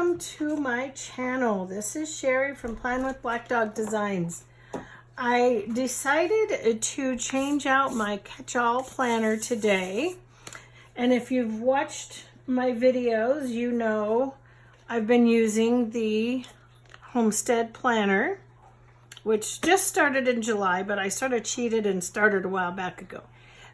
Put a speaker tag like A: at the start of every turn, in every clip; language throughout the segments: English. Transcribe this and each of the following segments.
A: welcome to my channel. This is Sherry from Plan with Black Dog Designs. I decided to change out my catch-all planner today, and if you've watched my videos, you know I've been using the Homestead planner, which just started in July, but I sort of cheated and started a while back ago.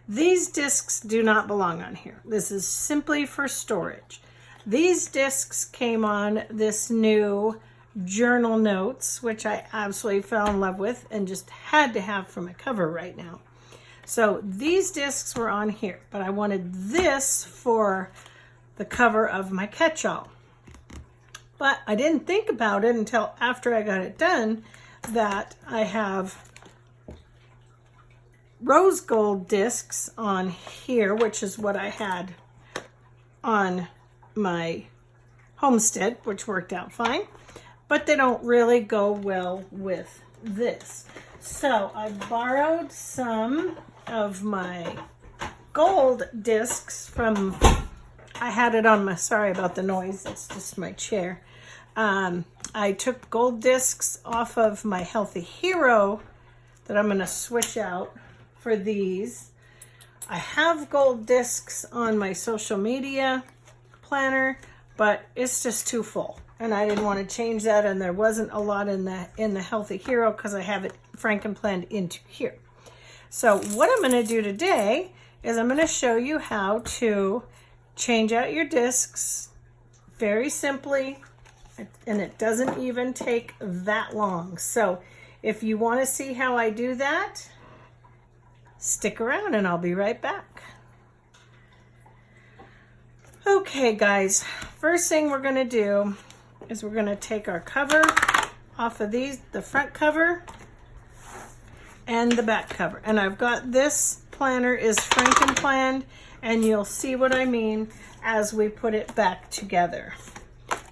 A: These discs do not belong on here. This is simply for storage. These discs came on this new journal notes, which I absolutely fell in love with and just had to have for my cover right now. So these discs were on here, but I wanted this for the cover of my catch-all. But I didn't think about it until after I got it done that I have rose gold discs on here, which is what I had on my Homestead, which worked out fine, but they don't really go well with this. So I borrowed some of my gold discs from, I had it on my, sorry about the noise, it's just my chair. I took gold discs off of my Healthy Hero that I'm going to switch out for these. I have gold discs on my social media planner, but it's just too full, and I didn't want to change that, and there wasn't a lot in the Healthy Hero because I have it Frankenplanned into here. So what I'm going to do today is I'm going to show you how to change out your discs very simply, and it doesn't even take that long. So if you want to see how I do that, stick around and I'll be right back. Okay guys, first thing we're going to do is we're going to take our cover off of these, the front cover and the back cover. And I've got this planner is Frankenplanned, and you'll see what I mean as we put it back together.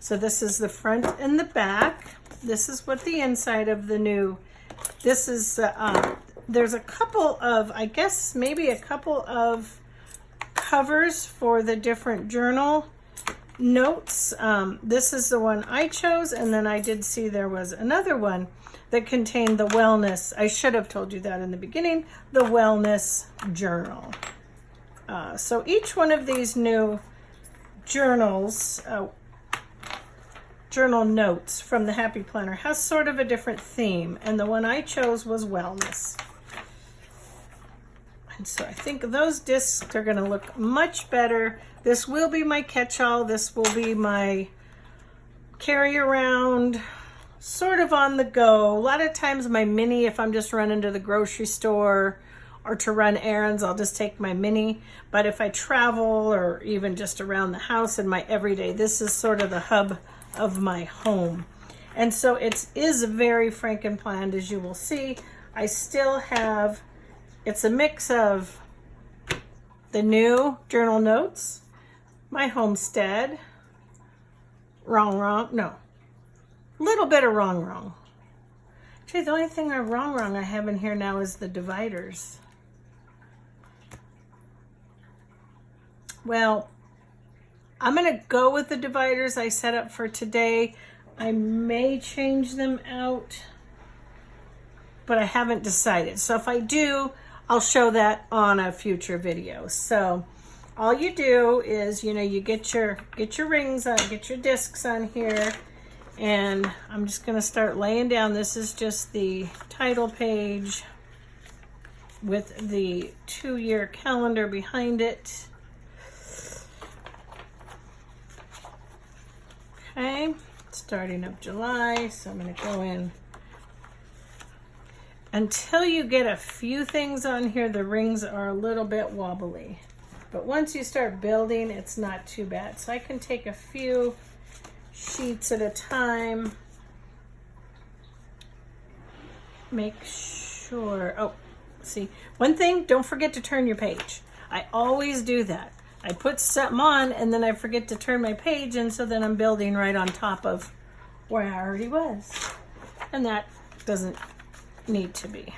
A: So this is the front and the back. This is what the inside of the new, this is, there's a couple of, I guess maybe a couple of covers for the different journal notes. This is the one I chose, and then I did see there was another one that contained the wellness. I should have told you that in the beginning, the wellness journal. So each one of these new journals, journal notes from the Happy Planner has sort of a different theme, and the one I chose was wellness. And so I think those discs are going to look much better. This will be my catch-all. This will be my carry around, sort of on the go. A lot of times my mini, if I'm just running to the grocery store or to run errands, I'll just take my mini. But if I travel or even just around the house in my everyday, this is sort of the hub of my home. And so it is very Frankenplanned, as you will see. I still have, it's a mix of the new journal notes, my Homestead, little bit of wrong. Actually, the only thing wrong I have in here now is the dividers. Well, I'm going to go with the dividers I set up for today. I may change them out, but I haven't decided. So if I do, I'll show that on a future video. So all you do is, you get your rings on, get your discs on here, and I'm just going to start laying down. This is just the title page with the 2-year calendar behind it. Okay, starting up July, so I'm going to go in. Until you get a few things on here, the rings are a little bit wobbly. But once you start building, it's not too bad. So I can take a few sheets at a time. Make sure, oh, see, one thing, don't forget to turn your page. I always do that. I put something on and then I forget to turn my page, and so then I'm building right on top of where I already was. And that doesn't need to be.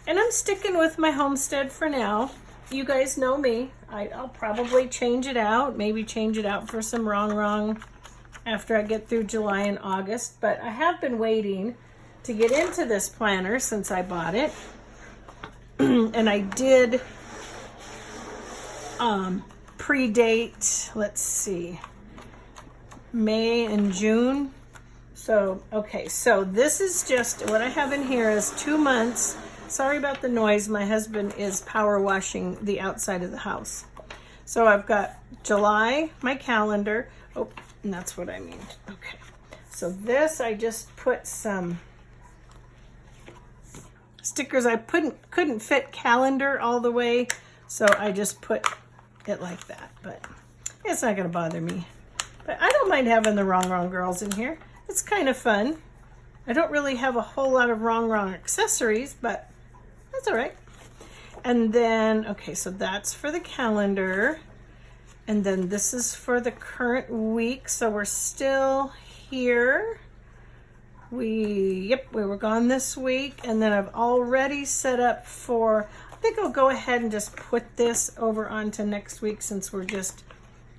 A: And I'm sticking with my Homestead for now. You guys know me. I'll probably change it out, maybe change it out for some wrong after I get through July and August. But I have been waiting to get into this planner since I bought it. And I did predate, let's see, May and June. So, okay, so this is just, what I have in here is 2 months. Sorry about the noise. My husband is power washing the outside of the house. So I've got July, my calendar. Oh, and that's what I mean. Okay. So this, I just put some stickers. I couldn't fit calendar all the way, so I just put it like that. But it's not going to bother me. But I don't mind having the Wrong Girls in here. It's kind of fun. I don't really have a whole lot of Wrong accessories, but that's all right. And then, okay, so that's for the calendar. And then this is for the current week. So we're still here. We were gone this week. And then I've already set up for, I think I'll go ahead and just put this over onto next week since we're just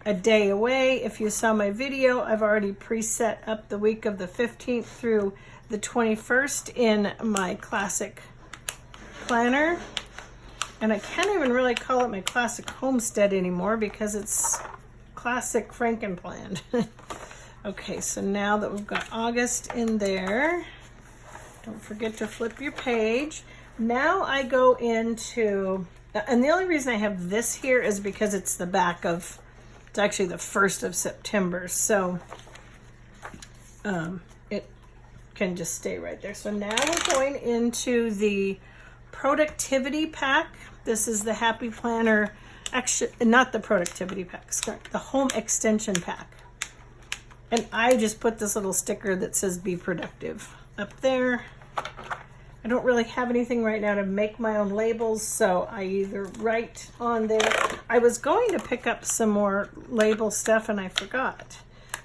A: a day away. If you saw my video, I've already preset up the week of the 15th through the 21st in my classic planner. And I can't even really call it my classic homestead anymore because it's classic Frankenplanned. Okay, so now that we've got August in there, don't forget to flip your page. Now I go into, and the only reason I have this here is because it's the back of, it's actually the 1st of September, so it can just stay right there. So now we're going into the productivity pack. This is the Happy Planner, actually not the productivity pack, the home extension pack. And I just put this little sticker that says be productive up there. I don't really have anything right now to make my own labels, so I either write on there. I was going to pick up some more label stuff and I forgot.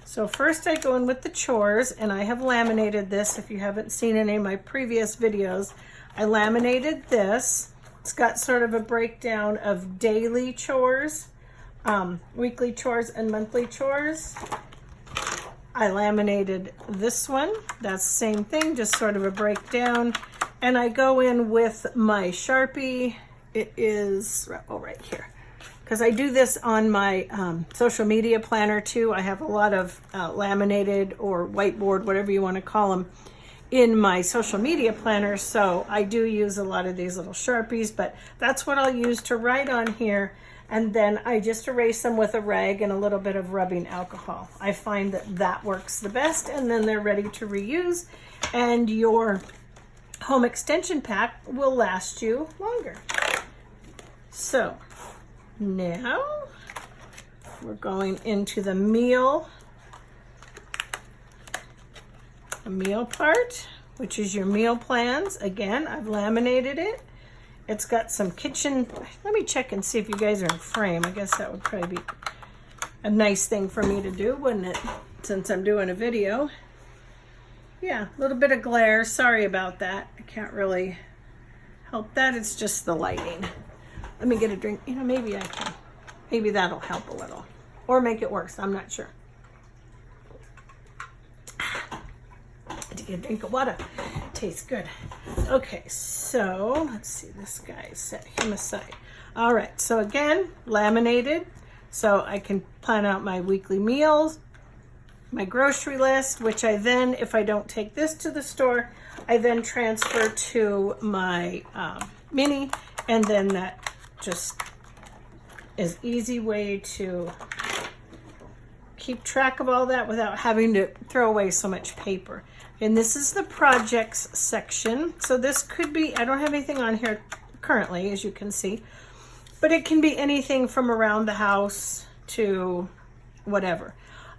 A: So first I go in with the chores, and I have laminated this. If you haven't seen any of my previous videos, I laminated this. It's got sort of a breakdown of daily chores, weekly chores, and monthly chores. I laminated this one. That's the same thing, just sort of a breakdown. And I go in with my Sharpie. It is, oh, right here. Because I do this on my social media planner too. I have a lot of laminated or whiteboard, whatever you want to call them, in my social media planner. So I do use a lot of these little Sharpies, but that's what I'll use to write on here. And then I just erase them with a rag and a little bit of rubbing alcohol. I find that that works the best, and then they're ready to reuse. And your home extension pack will last you longer. So now we're going into the meal part, which is your meal plans. Again, I've laminated it. It's got some kitchen, let me check and see if you guys are in frame. I guess that would probably be a nice thing for me to do, wouldn't it? Since I'm doing a video. Yeah, a little bit of glare. Sorry about that. I can't really help that. It's just the lighting. Let me get a drink. You know, maybe I can. Maybe that'll help a little. Or make it worse. I'm not sure. To get a drink of water. Tastes good. Okay, so let's see. This guy, set him aside. All right, so again, laminated. So I can plan out my weekly meals, my grocery list, which I then, if I don't take this to the store, I then transfer to my mini, and then that just is easy way to keep track of all that without having to throw away so much paper. And this is the projects section. So this could be, I don't have anything on here currently, as you can see, but it can be anything from around the house to whatever.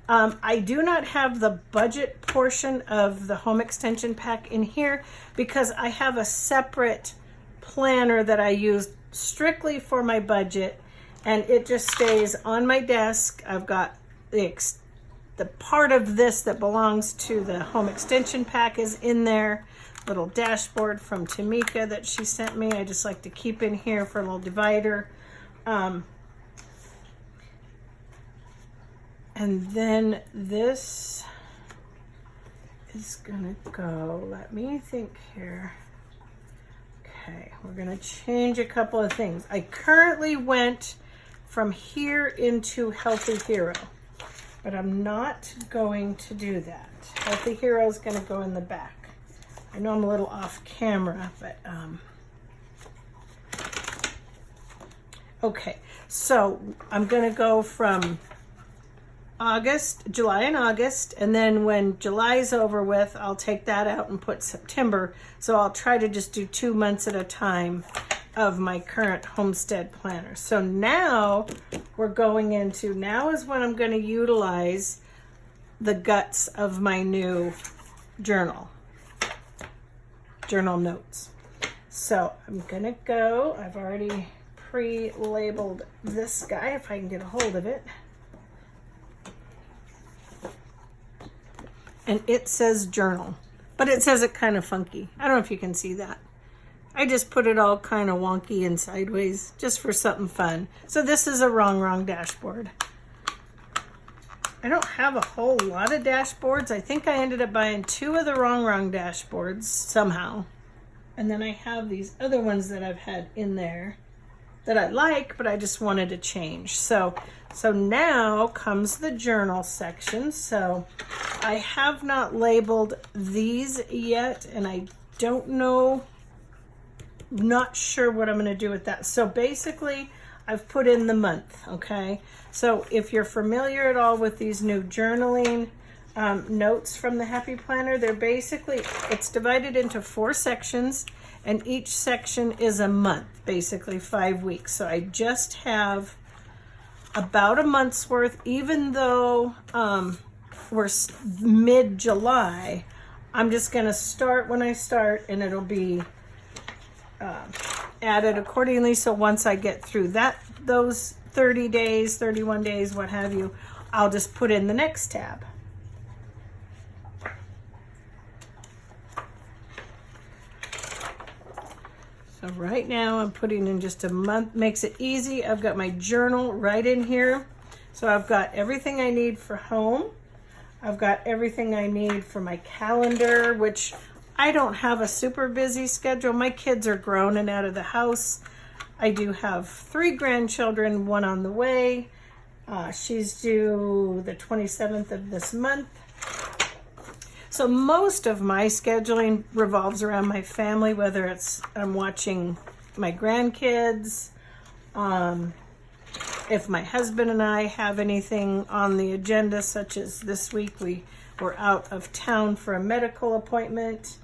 A: I do not have the budget portion of the home extension pack in here because I have a separate planner that I use strictly for my budget, and it just stays on my desk. I've got the part of this that belongs to the home extension pack is in there. Little dashboard from Tamika that she sent me. I just like to keep in here for a little divider. And then this is gonna go, let me think here. Okay, we're gonna change a couple of things. I currently went from here into Healthy Hero, but I'm not going to do that. Healthy Hero is gonna go in the back. I know I'm a little off camera, but okay, so I'm gonna go from July and August, and then when July is over with, I'll take that out and put September. So I'll try to just do 2 months at a time of my current homestead planner. So now we're going into, now is when I'm going to utilize the guts of my new journal notes. So I'm gonna go, I've already pre-labeled this guy if I can get a hold of it. And it says journal, but it says it kind of funky. I don't know if you can see that. I just put it all kind of wonky and sideways just for something fun. So this is a wrong dashboard. I don't have a whole lot of dashboards. I think I ended up buying 2 of the wrong dashboards somehow. And then I have these other ones that I've had in there that I like, but I just wanted to change. So now comes the journal section. So I have not labeled these yet, and I don't know, not sure what I'm going to do with that. So basically, I've put in the month, okay? So if you're familiar at all with these new journaling notes from the Happy Planner, they're basically, it's divided into 4 sections, and each section is a month, basically 5 weeks. So I just have about a month's worth, even though we're mid-July. I'm just gonna start when I start, and it'll be added accordingly. So once I get through those 30 days, 31 days, what have you, I'll just put in the next tab. So right now I'm putting in just a month, makes it easy. I've got my journal right in here. So I've got everything I need for home. I've got everything I need for my calendar, which I don't have a super busy schedule. My kids are grown and out of the house. I do have 3 grandchildren, 1 on the way. She's due the 27th of this month. So most of my scheduling revolves around my family, whether it's I'm watching my grandkids, if my husband and I have anything on the agenda, such as this week we were out of town for a medical appointment.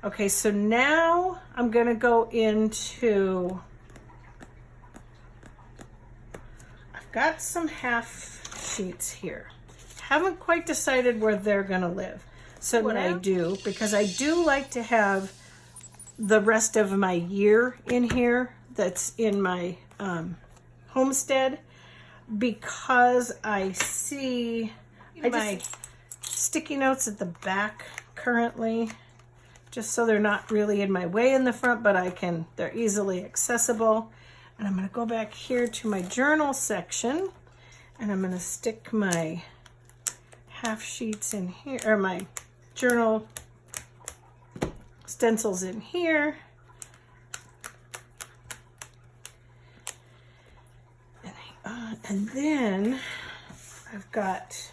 A: Okay, so now I'm going to go into, I've got some half sheets here. Haven't quite decided where they're going to live. So what I do, because I do like to have the rest of my year in here that's in my homestead, because I see my sticky notes at the back currently, just so they're not really in my way in the front, but they're easily accessible. And I'm going to go back here to my journal section, and I'm going to stick my half sheets in here, or my journal stencils in here. And then I've got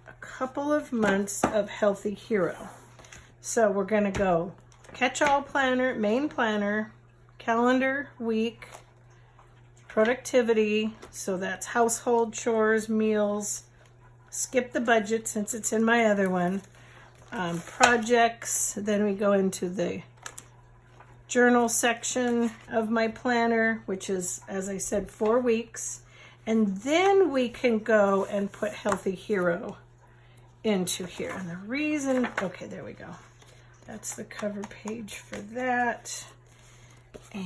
A: a couple of months of Healthy Hero. So we're going to go catch-all planner, main planner, calendar, week, productivity. So that's household chores, meals, skip the budget since it's in my other one. Projects, then we go into the journal section of my planner, which is, as I said, 4 weeks. And then we can go and put Healthy Hero into here. And the reason, okay, there we go. That's the cover page for that. And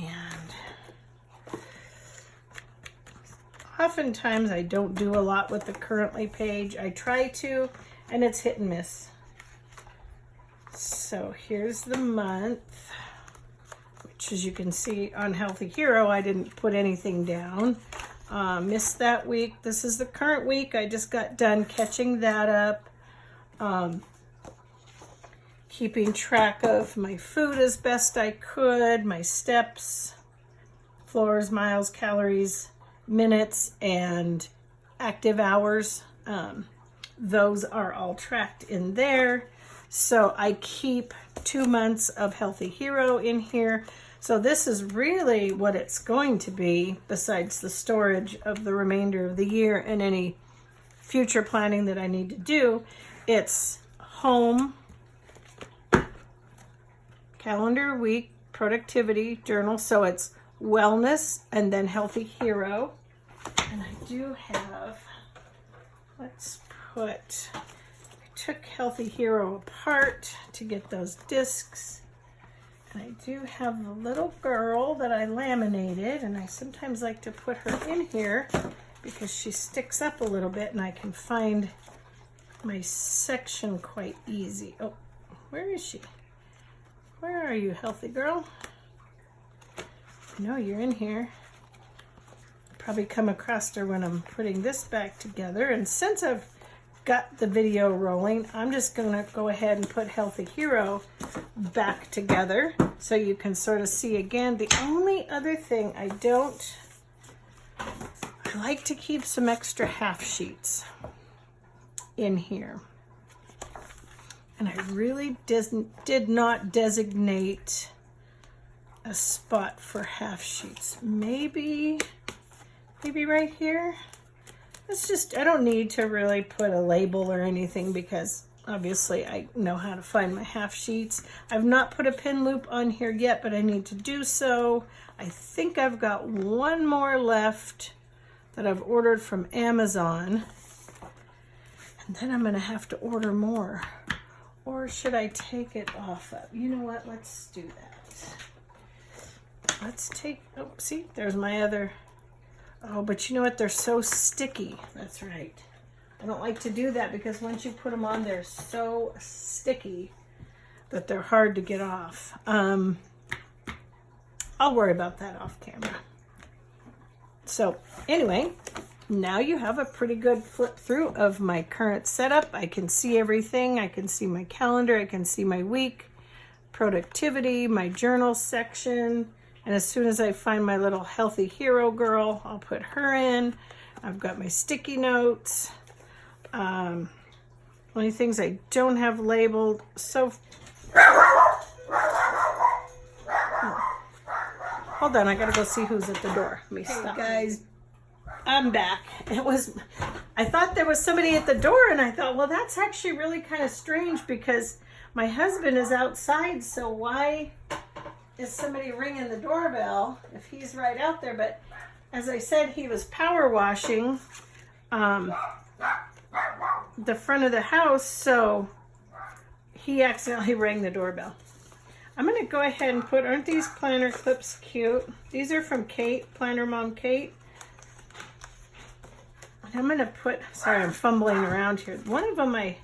A: oftentimes I don't do a lot with the currently page. I try to, and it's hit and miss. So here's the month, which, as you can see on Healthy Hero, I didn't put anything down. Missed that week. This is the current week. I just got done catching that up. Keeping track of my food as best I could, my steps, floors, miles, calories, minutes, and active hours. Those are all tracked in there. So I keep 2 months of Healthy Hero in here. So this is really what it's going to be, besides the storage of the remainder of the year and any future planning that I need to do. It's home, calendar, week, productivity, journal. So it's wellness and then Healthy Hero. And I do have, let's put, I took Healthy Hero apart to get those discs. And I do have a little girl that I laminated, and I sometimes like to put her in here because she sticks up a little bit and I can find my section quite easy. Oh, where is she? Where are you, healthy girl? No, you're in here. Probably come across her when I'm putting this back together. And since I've got the video rolling, I'm just gonna go ahead and put Healthy Hero back together so you can sort of see again. The only other thing I like to keep some extra half sheets in here. And I really did not designate a spot for half sheets. Maybe right here. It's just, I don't need to really put a label or anything because obviously I know how to find my half sheets. I've not put a pin loop on here yet, but I need to do so. I think I've got one more left that I've ordered from Amazon. And then I'm gonna have to order more. Or should I take it off of? You know what, let's do that. Let's take, oh, see, there's my other. Oh, but you know what? They're so sticky. That's right. I don't like to do that because once you put them on, they're so sticky that they're hard to get off. I'll worry about that off camera. So anyway, now you have a pretty good flip through of my current setup. I can see everything. I can see my calendar. I can see my week, productivity, my journal section. And as soon as I find my little Healthy Hero girl, I'll put her in. I've got my sticky notes. Only things I don't have labeled. So, hold on, I gotta go see who's at the door. Let me stop. Hey guys, I'm back. I thought there was somebody at the door, and I thought, well, that's actually really kind of strange because my husband is outside, so why is somebody ringing the doorbell if he's right out there? But as I said, he was power washing the front of the house, so he accidentally rang the doorbell. I'm going to go ahead and put, aren't these planner clips cute? These are from Kate, Planner Mom Kate. And I'm going to put, sorry, I'm fumbling around here. One of them I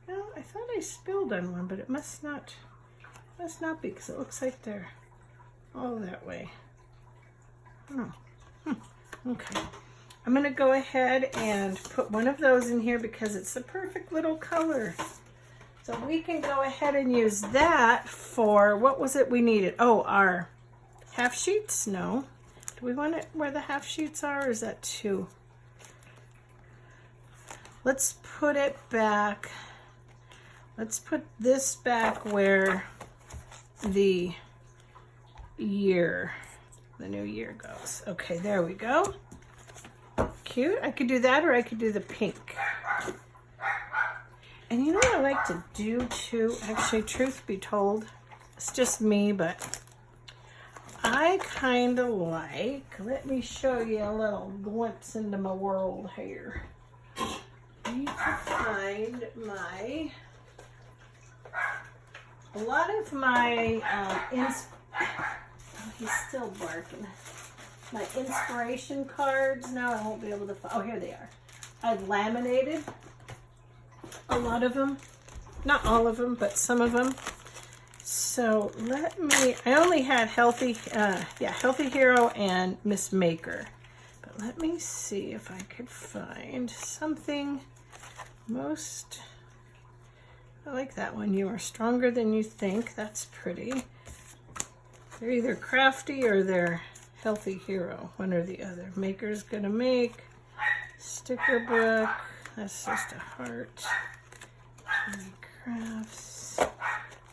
A: thought I spilled on one, but it must not be because it looks like they're all that way. Oh, okay. I'm going to go ahead and put one of those in here because it's the perfect little color. So we can go ahead and use that for, what was it we needed? Oh, our half sheets? No. Do we want it where the half sheets are, or is that too? Let's put it back. Let's put this back where the new year goes. Okay, there we go. Cute. I could do that, or I could do the pink. And you know what I like to do too? Actually, truth be told, it's just me, but I kind of like, let me show you a little glimpse into my world here. I need to find a lot of my, he's still barking. My inspiration cards. Now I won't be able to find, oh, here they are. I've laminated a lot of them. Not all of them, but some of them. So I only had Healthy Hero and Miss Maker. But let me see if I could find something most... I like that one. You are stronger than you think. That's pretty. They're either crafty or they're healthy hero. One or the other. Maker's gonna make. Sticker book. That's just a heart. Crafts.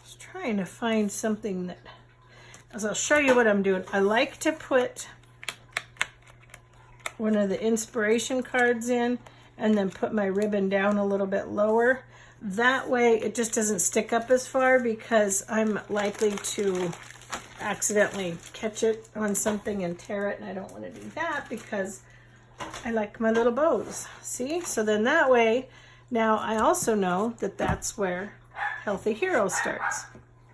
A: Just trying to find something that, as I'll show you what I'm doing. I like to put one of the inspiration cards in and then put my ribbon down a little bit lower. That way it just doesn't stick up as far, because I'm likely to accidentally catch it on something and tear it, and I don't want to do that because I like my little bows. See? So then that way, now I also know that that's where Healthy Hero starts.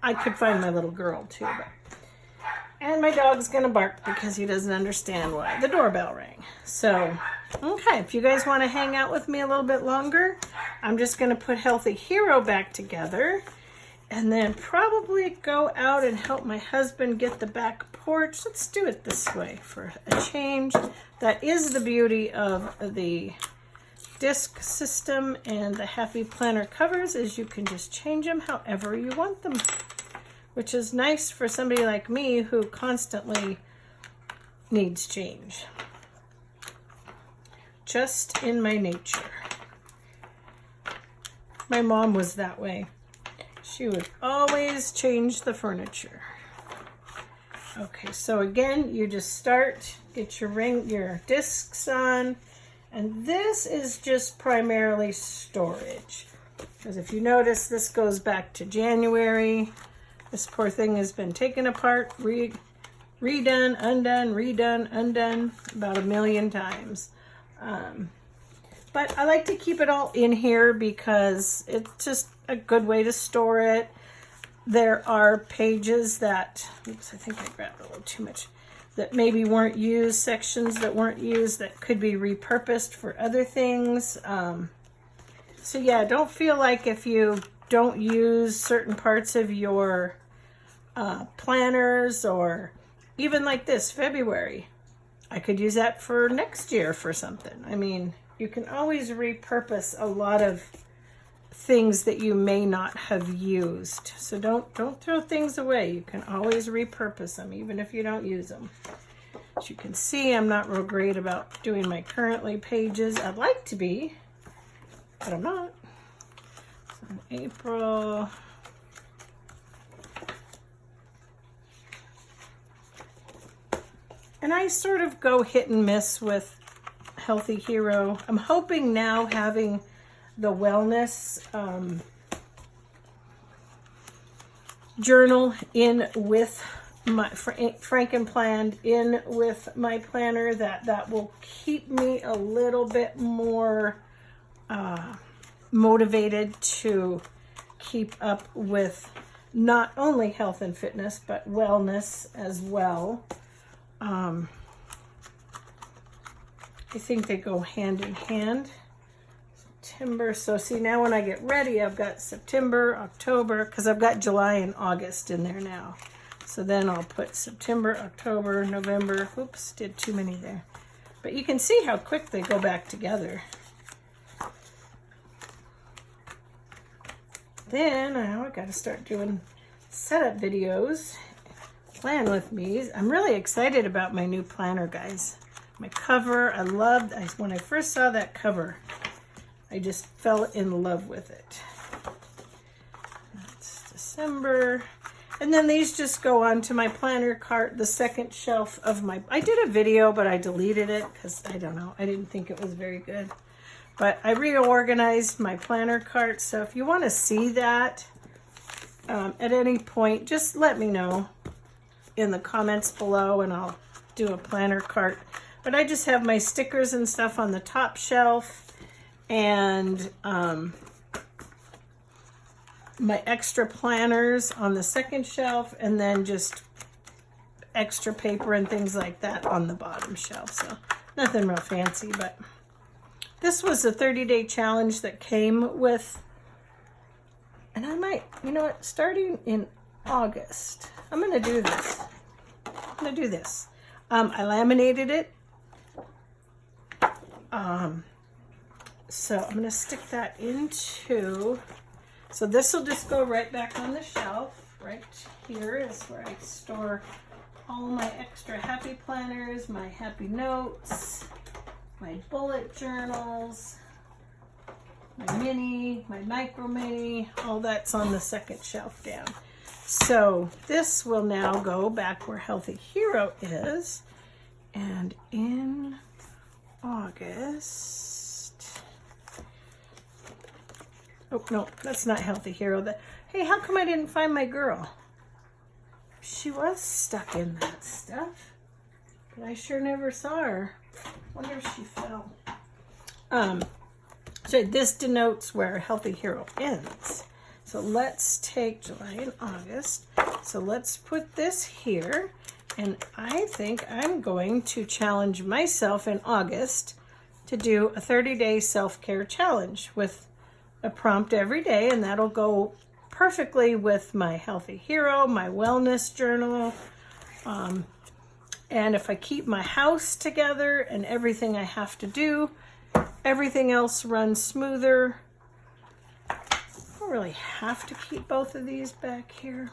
A: I could find my little girl too, but... And my dog's gonna bark because he doesn't understand why the doorbell rang. So, okay, if you guys want to hang out with me a little bit longer, I'm just gonna put Healthy Hero back together and then probably go out and help my husband get the back porch. Let's do it this way for a change. That is the beauty of the disc system and the Happy Planner covers, is you can just change them however you want them, which is nice for somebody like me who constantly needs change. Just in my nature. My mom was that way. She would always change the furniture. Okay, so again, you just start, get your discs on, and this is just primarily storage. Because if you notice, this goes back to January. This poor thing has been taken apart, redone, undone, redone, undone about 1,000,000 times. But I like to keep it all in here because it's just a good way to store it. There are pages that, oops, I think I grabbed a little too much, that maybe weren't used, sections that weren't used that could be repurposed for other things. So yeah, don't feel like if you don't use certain parts of your planners, or even like this, February, I could use that for next year for something. I mean, you can always repurpose a lot of things that you may not have used. So don't throw things away. You can always repurpose them, even if you don't use them. As you can see, I'm not real great about doing my currently pages. I'd like to be, but I'm not. So in April, and I sort of go hit and miss with Healthy Hero. I'm hoping now, having the wellness journal in with my Frankenplanned in with my planner, that will keep me a little bit more motivated to keep up with not only health and fitness, but wellness as well. I think they go hand in hand. September, so see, now when I get ready, I've got September, October, because I've got July and August in there now. So then I'll put September, October, November. Oops, did too many there. But you can see how quick they go back together. Then I got to start doing setup videos. Plan with me. I'm really excited about my new planner, guys. My cover, I loved, when I first saw that cover, I just fell in love with it. That's December. And then these just go on to my planner cart, the second shelf of my, I did a video, but I deleted it because I don't know, I didn't think it was very good. But I reorganized my planner cart, so if you want to see that at any point, just let me know in the comments below and I'll do a planner cart. But I just have my stickers and stuff on the top shelf, and my extra planners on the second shelf, and then just extra paper and things like that on the bottom shelf. So nothing real fancy, but this was a 30-day challenge that came with, and I might, you know what, starting in August, I'm going to do this. I'm going to do this. I laminated it So I'm going to stick that into, so this will just go right back on the shelf. Right here is where I store all my extra happy planners, my happy notes, my bullet journals, my mini, my micro mini, all that's on the second shelf down. So this will now go back where Healthy Hero is. And in August, oh no, that's not Healthy Hero. Hey, how come I didn't find my girl? She was stuck in that stuff, but I sure never saw her. Wonder if she fell. So this denotes where Healthy Hero ends. So let's take July and August. So let's put this here. And I think I'm going to challenge myself in August to do a 30-day self-care challenge with a prompt every day. And that'll go perfectly with my Healthy Hero, my wellness journal. And if I keep my house together and everything I have to do, everything else runs smoother. I don't really have to keep both of these back here.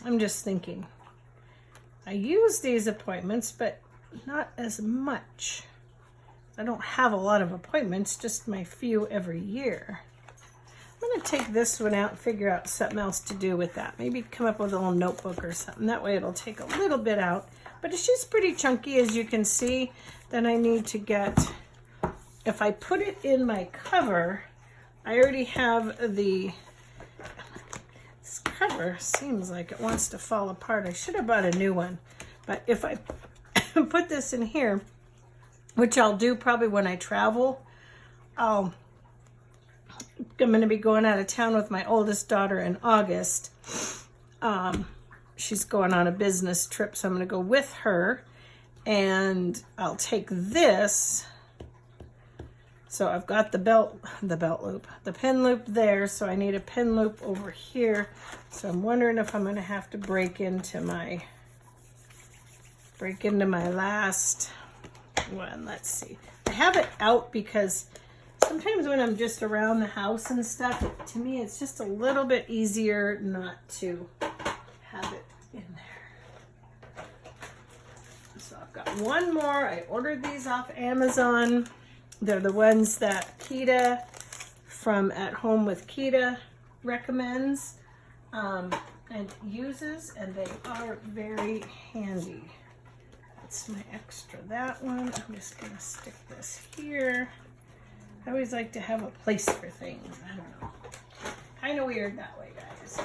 A: I'm just thinking. I use these appointments, but not as much. I don't have a lot of appointments, just my few every year. I'm going to take this one out and figure out something else to do with that. Maybe come up with a little notebook or something. That way it'll take a little bit out. But she's pretty chunky, as you can see. Then I need to get, if I put it in my cover, I already have this cover seems like it wants to fall apart. I should have bought a new one. But if I put this in here, which I'll do probably when I travel, I'm going to be going out of town with my oldest daughter in August. She's going on a business trip, so I'm going to go with her. And I'll take this. So I've got the pin loop there, so I need a pin loop over here. So I'm wondering if I'm going to have to break into my last one. Let's see. I have it out because sometimes when I'm just around the house and stuff, to me it's just a little bit easier not to have it in there. So I've got one more. I ordered these off Amazon. They're the ones that Kita from At Home with Kita recommends and uses, and they are very handy. That's my extra, that one. I'm just going to stick this here. I always like to have a place for things. I don't know. Kind of weird that way, guys.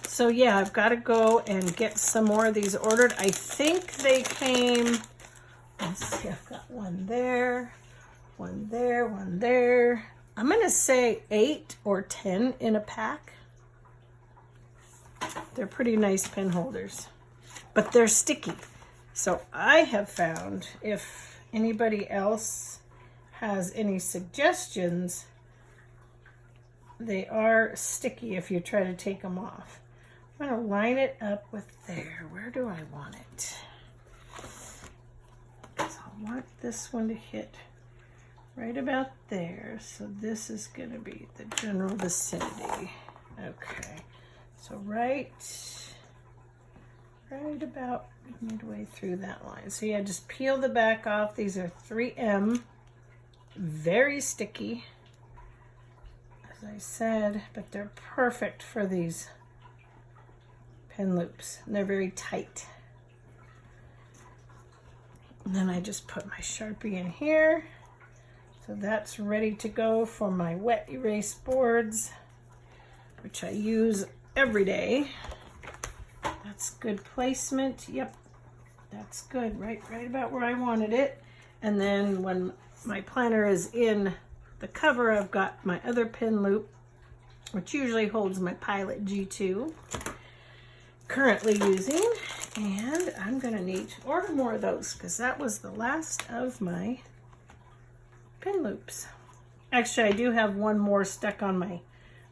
A: So yeah, I've got to go and get some more of these ordered. I think they came... Let's see, I've got one there, one there, one there. I'm going to say 8 or 10 in a pack. They're pretty nice pen holders, but they're sticky. So I have found, if anybody else has any suggestions, they are sticky if you try to take them off. I'm going to line it up with there. Where do I want it? I want this one to hit right about there. So this is going to be the general vicinity. Okay. So right about midway through that line. So yeah, just peel the back off. These are 3M. Very sticky, as I said, but they're perfect for these pen loops. And they're very tight. And then I just put my Sharpie in here. So that's ready to go for my wet erase boards, which I use every day. That's good placement. Yep, that's good. Right about where I wanted it. And then when my planner is in the cover, I've got my other pin loop, which usually holds my Pilot G2. Currently using, and I'm going to need to order more of those because that was the last of my pin loops. Actually, I do have one more stuck on my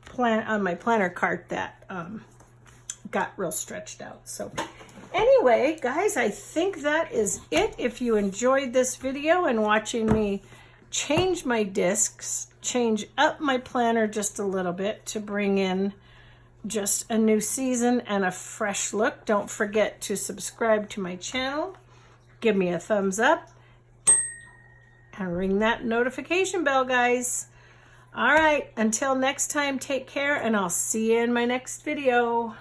A: planner cart that got real stretched out. So anyway, guys, I think that is it. If you enjoyed this video and watching me change my discs, change up my planner just a little bit to bring in just a new season and a fresh look, don't forget to subscribe to my channel, give me a thumbs up, and ring that notification bell, guys. All right, until next time, take care, and I'll see you in my next video.